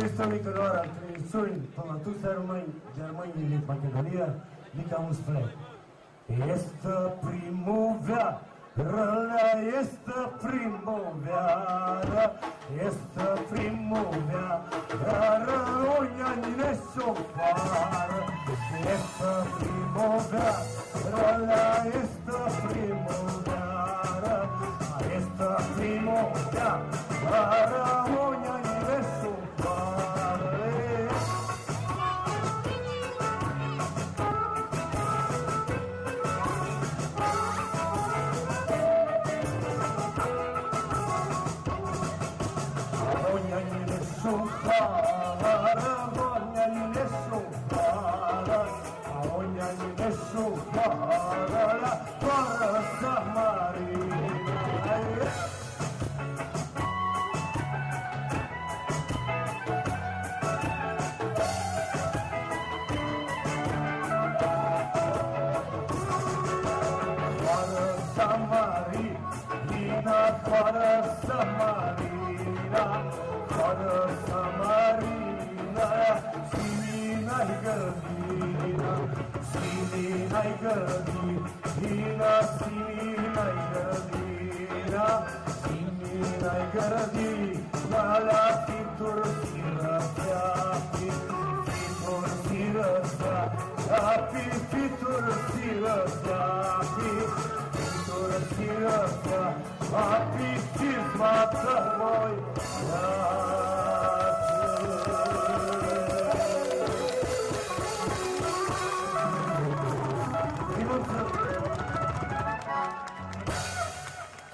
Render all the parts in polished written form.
Историка нора традиционни палатус Germani din Macedonia, mica un spre. Este primăvară, este primăvară, este primăvară, oia ne sofară. Este primăvară, este primăvară, este primăvară, oia ne sofară.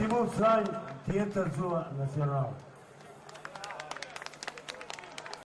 Mulți ani, Theater Zoo Național.